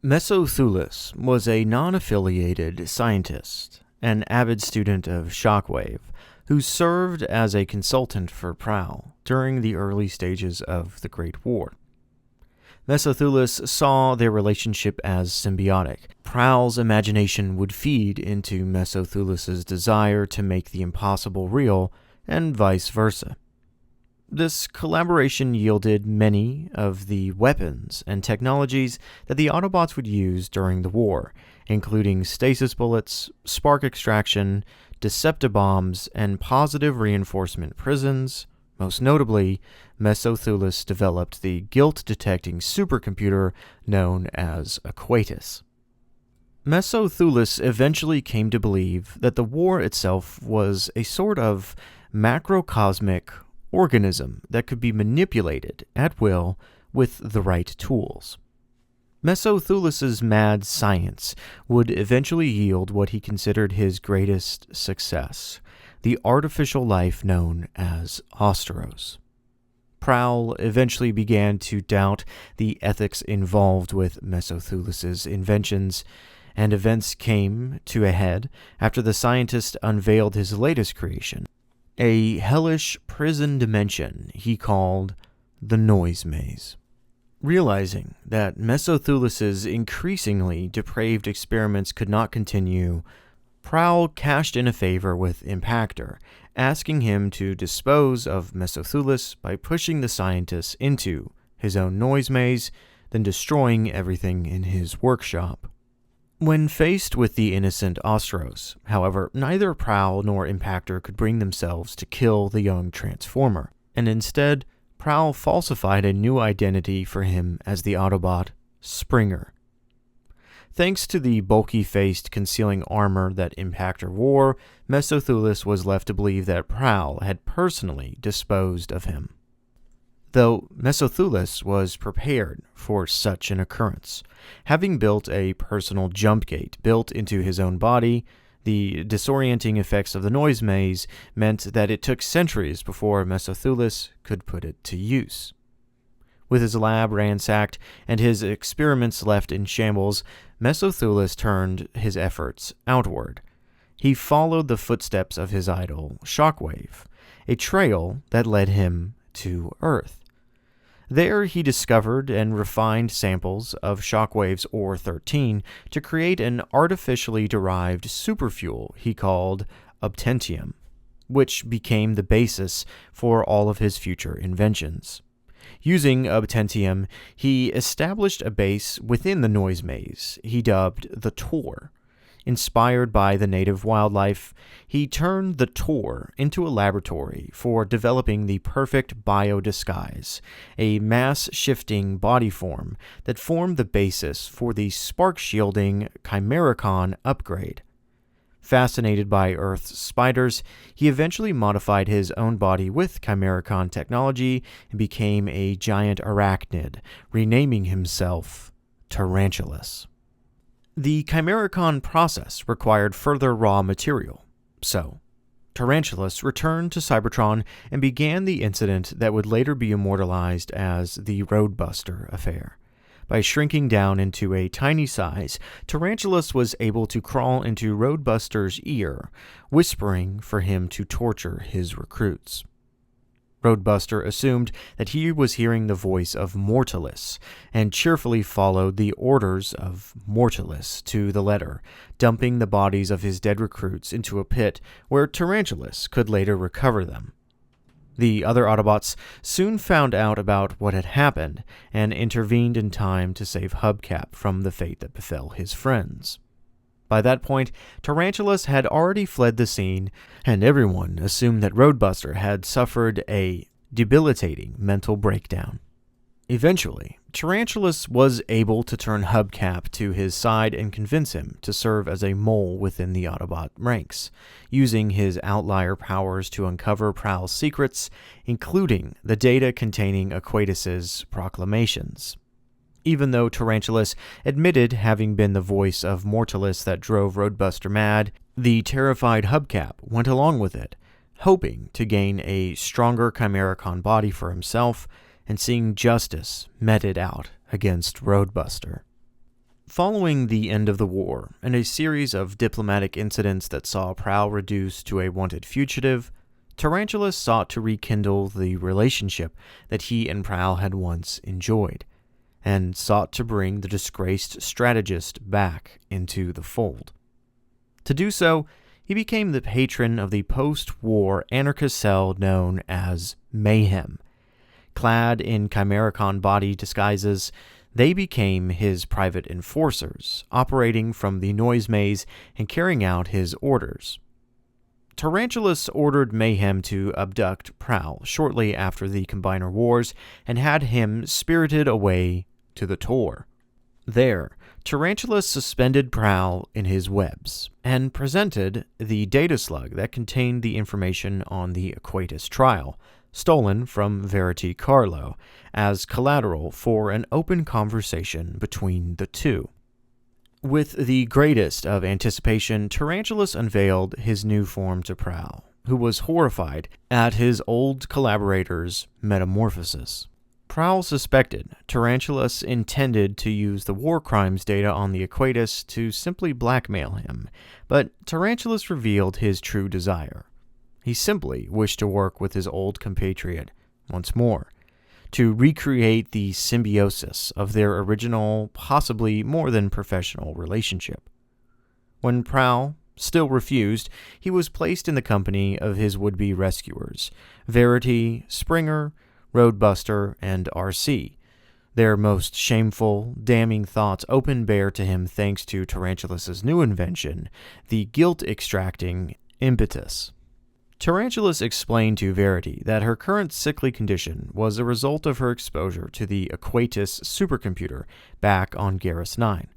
Mesothulis was a non-affiliated scientist, an avid student of shockwave, who served as a consultant for Prowl during the early stages of the Great War. Mesothulis saw their relationship as symbiotic. Prowl's imagination would feed into Mesothulis' desire to make the impossible real, and vice versa. This collaboration yielded many of the weapons and technologies that the Autobots would use during the war, including stasis bullets, spark extraction, Deceptibombs, and positive reinforcement prisons. Most notably, Mesothulis developed the guilt-detecting supercomputer known as Aquatus. Mesothulis eventually came to believe that the war itself was a sort of macrocosmic organism that could be manipulated at will with the right tools. Mesothulis' mad science would eventually yield what he considered his greatest success, the artificial life known as Austeros. Prowl eventually began to doubt the ethics involved with Mesothulis' inventions, and events came to a head after the scientist unveiled his latest creation, a hellish prison dimension he called the Noise Maze. Realizing that Mesothulis' increasingly depraved experiments could not continue, Prowl cashed in a favor with Impactor, asking him to dispose of Mesothulis by pushing the scientist into his own noise maze, then destroying everything in his workshop. When faced with the innocent Austeros, however, neither Prowl nor Impactor could bring themselves to kill the young Transformer, and instead, Prowl falsified a new identity for him as the Autobot, Springer. Thanks to the bulky-faced concealing armor that Impactor wore, Mesothulis was left to believe that Prowl had personally disposed of him. Though Mesothulis was prepared for such an occurrence, having built a personal jump gate built into his own body, the disorienting effects of the noise maze meant that it took centuries before Mesothulis could put it to use. With his lab ransacked and his experiments left in shambles, Mesothulis turned his efforts outward. He followed the footsteps of his idol, Shockwave, a trail that led him to Earth. There he discovered and refined samples of Shockwave's Ore-13 to create an artificially derived superfuel he called Obtentium, which became the basis for all of his future inventions. Using Obtentium, he established a base within the noise maze he dubbed the Tor. Inspired by the native wildlife, he turned the Tor into a laboratory for developing the perfect biodisguise, a mass-shifting body form that formed the basis for the spark-shielding Chimericon upgrade. Fascinated by Earth's spiders, he eventually modified his own body with Chimericon technology and became a giant arachnid, renaming himself Tarantulas. The Chimericon process required further raw material, so Tarantulas returned to Cybertron and began the incident that would later be immortalized as the Roadbuster affair. By shrinking down into a tiny size, Tarantulas was able to crawl into Roadbuster's ear, whispering for him to torture his recruits. Roadbuster assumed that he was hearing the voice of Mortalis, and cheerfully followed the orders of Mortalis to the letter, dumping the bodies of his dead recruits into a pit where Tarantulas could later recover them. The other Autobots soon found out about what had happened, and intervened in time to save Hubcap from the fate that befell his friends. By that point, Tarantulas had already fled the scene, and everyone assumed that Roadbuster had suffered a debilitating mental breakdown. Eventually, Tarantulas was able to turn Hubcap to his side and convince him to serve as a mole within the Autobot ranks, using his outlier powers to uncover Prowl's secrets, including the data containing Aquatus's proclamations. Even though Tarantulas admitted having been the voice of Mortalis that drove Roadbuster mad, the terrified Hubcap went along with it, hoping to gain a stronger Chimericon body for himself and seeing justice meted out against Roadbuster. Following the end of the war and a series of diplomatic incidents that saw Prowl reduced to a wanted fugitive, Tarantulas sought to rekindle the relationship that he and Prowl had once enjoyed, and sought to bring the disgraced strategist back into the fold. To do so, he became the patron of the post-war anarchist cell known as Mayhem. Clad in Chimericon body disguises, they became his private enforcers, operating from the noise maze and carrying out his orders. Tarantulas ordered Mayhem to abduct Prowl shortly after the Combiner Wars and had him spirited away to the Tor. There, Tarantulas suspended Prowl in his webs and presented the data slug that contained the information on the Aquatus trial, stolen from Verity Carlo, as collateral for an open conversation between the two. With the greatest of anticipation, Tarantulas unveiled his new form to Prowl, who was horrified at his old collaborator's metamorphosis. Prowl suspected Tarantulas intended to use the war crimes data on the Aquatus to simply blackmail him, but Tarantulas revealed his true desire. He simply wished to work with his old compatriot once more, to recreate the symbiosis of their original, possibly more than professional relationship. When Prowl still refused, he was placed in the company of his would-be rescuers, Verity, Springer, Roadbuster, and RC. Their most shameful, damning thoughts opened bare to him thanks to Tarantulas' new invention, the guilt-extracting impetus. Tarantulas explained to Verity that her current sickly condition was a result of her exposure to the Aquatus supercomputer back on Garrus 9.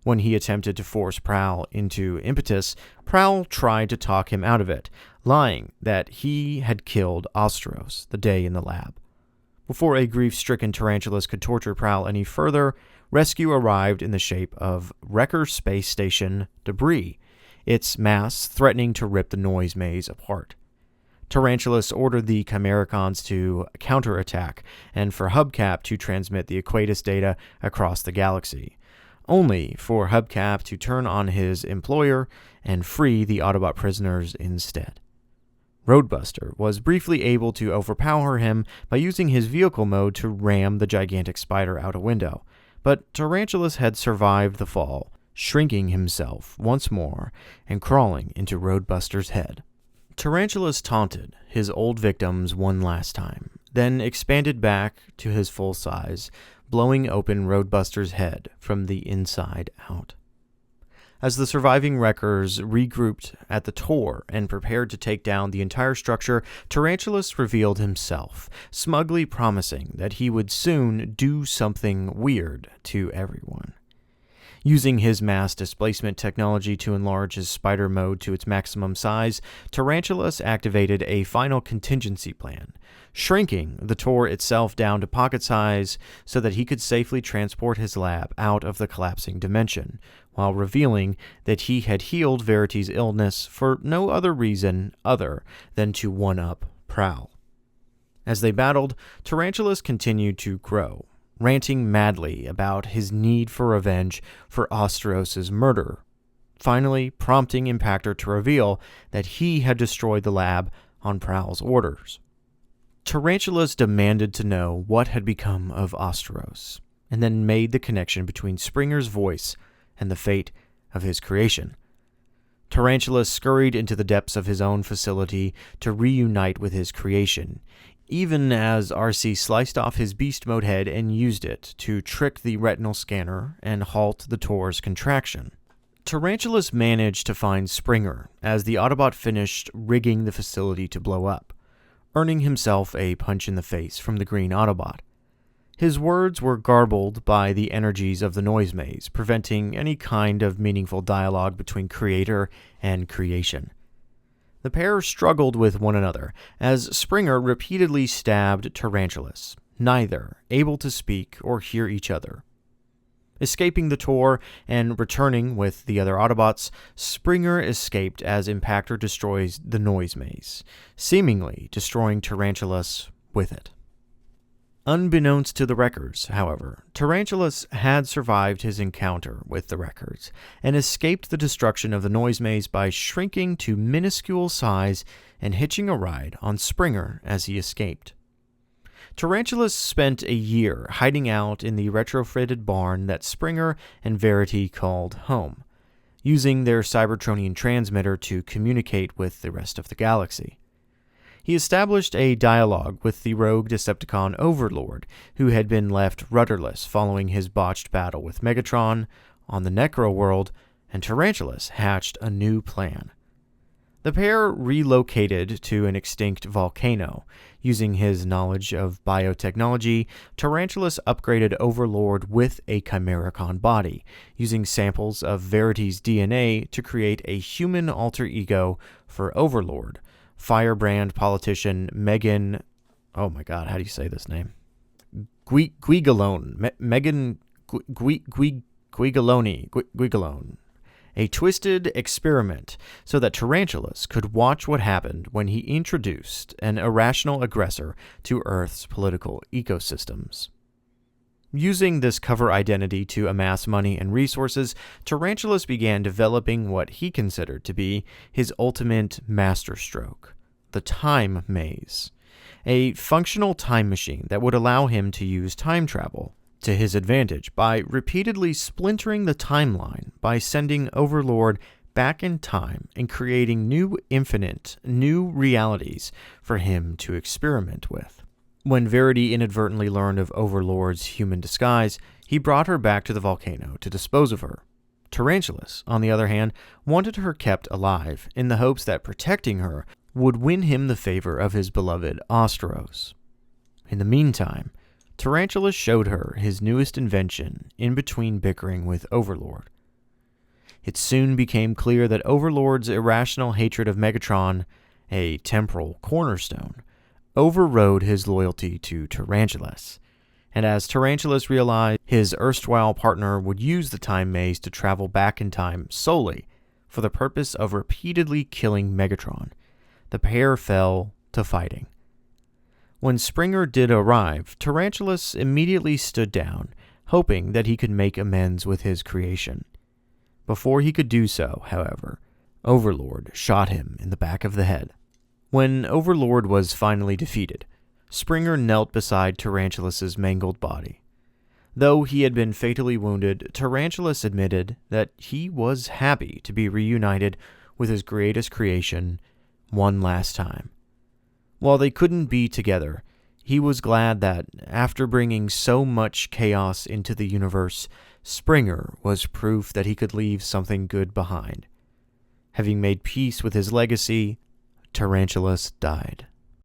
When he attempted to force Prowl into impetus, Prowl tried to talk him out of it, lying that he had killed Ostros the day in the lab. Before a grief-stricken Tarantulas could torture Prowl any further, rescue arrived in the shape of Wrecker Space Station debris, its mass threatening to rip the noise maze apart. Tarantulas ordered the Chimericons to counterattack and for Hubcap to transmit the Aquatus data across the galaxy, only for Hubcap to turn on his employer and free the Autobot prisoners instead. Roadbuster was briefly able to overpower him by using his vehicle mode to ram the gigantic spider out a window, but Tarantulas had survived the fall, shrinking himself once more and crawling into Roadbuster's head. Tarantulas taunted his old victims one last time, then expanded back to his full size, blowing open Roadbuster's head from the inside out. As the surviving wreckers regrouped at the Tor and prepared to take down the entire structure, Tarantulas revealed himself, smugly promising that he would soon do something weird to everyone. Using his mass displacement technology to enlarge his spider mode to its maximum size, Tarantulas activated a final contingency plan, shrinking the Tor itself down to pocket size so that he could safely transport his lab out of the collapsing dimension, while revealing that he had healed Verity's illness for no other reason other than to one-up Prowl. As they battled, Tarantulas continued to grow, ranting madly about his need for revenge for Ostros' murder, finally prompting Impactor to reveal that he had destroyed the lab on Prowl's orders. Tarantulas demanded to know what had become of Ostros, and then made the connection between Springer's voice and the fate of his creation. Tarantulas scurried into the depths of his own facility to reunite with his creation, even as RC sliced off his beast mode head and used it to trick the retinal scanner and halt the Tor's contraction. Tarantulas managed to find Springer as the Autobot finished rigging the facility to blow up, earning himself a punch in the face from the green Autobot. His words were garbled by the energies of the noise maze, preventing any kind of meaningful dialogue between creator and creation. The pair struggled with one another, as Springer repeatedly stabbed Tarantulas, neither able to speak or hear each other. Escaping the Tor and returning with the other Autobots, Springer escaped as Impactor destroys the noise maze, seemingly destroying Tarantulas with it. Unbeknownst to the Wreckers, however, Tarantulas had survived his encounter with the Wreckers and escaped the destruction of the noise maze by shrinking to minuscule size and hitching a ride on Springer as he escaped. Tarantulas spent a year hiding out in the retrofitted barn that Springer and Verity called home, using their Cybertronian transmitter to communicate with the rest of the galaxy. He established a dialogue with the rogue Decepticon Overlord, who had been left rudderless following his botched battle with Megatron on the Necro world, and Tarantulas hatched a new plan. The pair relocated to an extinct volcano. Using his knowledge of biotechnology, Tarantulas upgraded Overlord with a Chimericon body, using samples of Verity's DNA to create a human alter ego for Overlord, firebrand politician Megan... Oh my god, how do you say this name? Guigalone. Megan Guigalone. A twisted experiment so that Tarantulas could watch what happened when he introduced an irrational aggressor to Earth's political ecosystems. Using this cover identity to amass money and resources, Tarantulas began developing what he considered to be his ultimate masterstroke, the Time Maze, a functional time machine that would allow him to use time travel to his advantage by repeatedly splintering the timeline by sending Overlord back in time and creating new realities for him to experiment with. When Verity inadvertently learned of Overlord's human disguise, he brought her back to the volcano to dispose of her. Tarantulas, on the other hand, wanted her kept alive in the hopes that protecting her would win him the favor of his beloved Asteros. In the meantime, Tarantulas showed her his newest invention in between bickering with Overlord. It soon became clear that Overlord's irrational hatred of Megatron, a temporal cornerstone, overrode his loyalty to Tarantulas, and as Tarantulas realized his erstwhile partner would use the time maze to travel back in time solely for the purpose of repeatedly killing Megatron, the pair fell to fighting. When Springer did arrive, Tarantulas immediately stood down, hoping that he could make amends with his creation. Before he could do so, however, Overlord shot him in the back of the head. When Overlord was finally defeated, Springer knelt beside Tarantulas' mangled body. Though he had been fatally wounded, Tarantulas admitted that he was happy to be reunited with his greatest creation one last time. While they couldn't be together, he was glad that, after bringing so much chaos into the universe, Springer was proof that he could leave something good behind. Having made peace with his legacy, Tarantulas died.